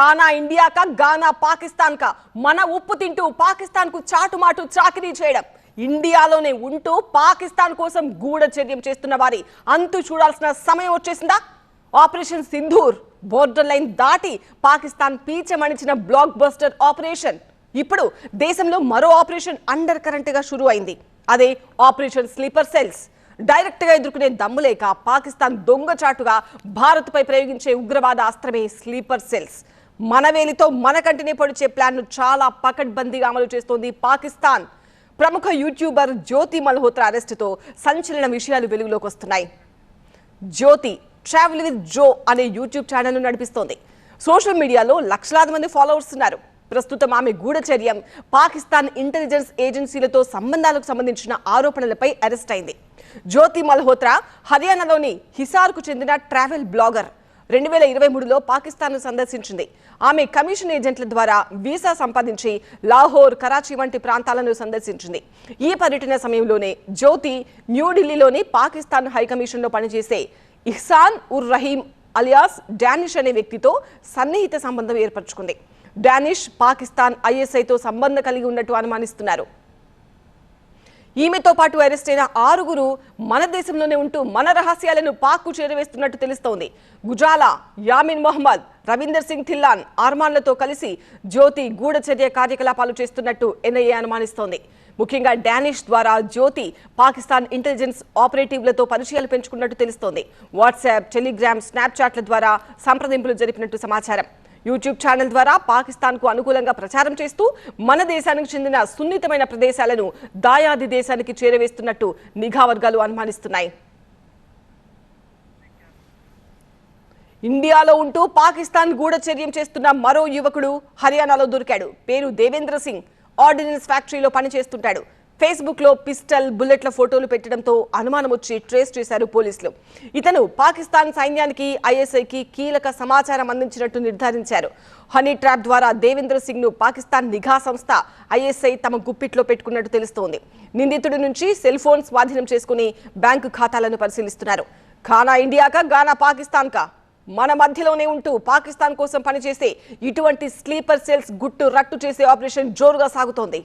ఖానా India కా గానా పాకిస్తాన్ కా మన ఉప్పు తింటూ పాకిస్తాన్ కు చాటుమాటు చాకరీ చేయడం ఇండియాలోనే ఉంటూ పాకిస్తాన్ కోసం గూఢచర్యం చేస్తున్న వారి అంతు చూడాల్సిన సమయం వచ్చేసిందా? ఆపరేషన్ సింధూర్ బోర్డర్ లైన్ దాటి పాకిస్తాన్ పీచమణిచిన బ్లాక్ బస్టర్ ఆపరేషన్ ఇప్పుడు దేశంలో మరో ఆపరేషన్ అండర్ కరెంట్ గా షురూ అయింది. అదే ఆపరేషన్ స్లీపర్ సెల్స్. డైరెక్ట్ గా ఎదుర్కొనే దమ్ములేక పాకిస్తాన్ దొంగచాటుగా భారత్ పై ప్రయోగించే ఉగ్రవాద అస్త్రమే స్లీపర్ సెల్స్. మనవేలితో మన కంటినే పొడిచే ప్లాన్ ను చాలా పకడ్బందీగా అమలు చేస్తోంది పాకిస్తాన్. ప్రముఖ యూట్యూబర్ జ్యోతి మల్హోత్రా అరెస్టుతో సంచలన విషయాలు వెలుగులోకి వస్తున్నాయి. జ్యోతి ట్రావెల్ విత్ జో అనే యూట్యూబ్ ఛానల్ ను నడిపిస్తోంది. సోషల్ మీడియాలో లక్షలాది మంది ఫాలోవర్స్ ఉన్నారు. ప్రస్తుతం ఆమె గూఢచర్యం పాకిస్తాన్ ఇంటెలిజెన్స్ ఏజెన్సీలతో సంబంధాలకు సంబంధించిన ఆరోపణలపై అరెస్ట్ అయింది. జ్యోతి మల్హోత్రా హర్యానాలోని హిసార్కు చెందిన ట్రావెల్ బ్లాగర్. 2023లో పాకిస్తాన్ను సందర్శించింది. ఆమె కమిషన్ ఏజెంట్ల ద్వారా వీసా సంపాదించి లాహోర్, కరాచీ వంటి ప్రాంతాలను సందర్శించింది. ఈ పర్యటన సమయంలోనే జ్యోతి న్యూఢిల్లీలోని పాకిస్తాన్ హైకమిషన్లో పనిచేసే ఇహ్సాన్ ఉర్ రహీం అలియాస్ డానిష్ అనే వ్యక్తితో సన్నిహిత సంబంధం ఏర్పరచుకుంది. డానిష్ పాకిస్తాన్ ఐఎస్ఐతో సంబంధం కలిగి ఉన్నట్టు అనుమానిస్తున్నారు. ఈమెతో పాటు అరెస్ట్ అయిన 6గురు మన దేశంలోనే ఉంటూ మన రహస్యాలను పాక్కు చేరవేస్తున్నట్టు తెలుస్తోంది. గుజాలా, యామిన్ మొహమ్మద్, రవీందర్ సింగ్ థిల్లాన్, ఆర్మాన్లతో కలిసి జ్యోతి గూఢచర్య కార్యకలాపాలు చేస్తున్నట్టు ఎన్ఐఏ అనుమానిస్తోంది. ముఖ్యంగా డానిష్ ద్వారా జ్యోతి పాకిస్తాన్ ఇంటెలిజెన్స్ ఆపరేటివ్లతో పరిచయాలు పెంచుకున్నట్టు తెలుస్తోంది. వాట్సాప్, టెలిగ్రామ్, స్నాప్చాట్ల ద్వారా సంప్రదింపులు జరిపినట్టు సమాచారం. యూట్యూబ్ ఛానల్ ద్వారా పాకిస్తాన్ కు అనుకూలంగా ప్రచారం చేస్తూ మన దేశానికి చెందిన సున్నితమైన ప్రదేశాలను దాయాది దేశానికి చేరవేస్తున్నట్టు నిఘా వర్గాలు అనుమానిస్తున్నాయి. ఇండియాలో ఉంటూ పాకిస్తాన్ గూఢచర్యం చేస్తున్న మరో యువకుడు హర్యానాలో దొరికాడు. పేరు దేవేంద్ర సింగ్. ఆర్డినెన్స్ ఫ్యాక్టరీలో పనిచేస్తుంటాడు. ఫేస్బుక్ లో పిస్టల్, బుల్లెట్ల ఫోటోలు పెట్టడంతో అనుమానం వచ్చి ట్రేస్ చేశారు పోలీసులు. ఇతను పాకిస్తాన్ సైన్యానికి, ఐఎస్ఐకి కీలక సమాచారం అందించినట్టు నిర్ధారించారు. హనీ ట్రాప్ ద్వారా దేవేంద్ర సింగ్ ను పాకిస్తాన్ నిఘా సంస్థ ఐఎస్ఐ తమ గుప్పిట్లో పెట్టుకున్నట్టు తెలుస్తోంది. నిందితుడి నుంచి సెల్ ఫోన్ స్వాధీనం చేసుకుని బ్యాంకు ఖాతాలను పరిశీలిస్తున్నారు. ఖానా ఇండియాకా గానా పాకిస్తాన్ కా మన మధ్యలోనే ఉంటూ పాకిస్తాన్ కోసం పనిచేసే ఇటువంటి స్లీపర్ సెల్స్ గుట్టు రట్టు చేసే ఆపరేషన్ జోరుగా సాగుతోంది.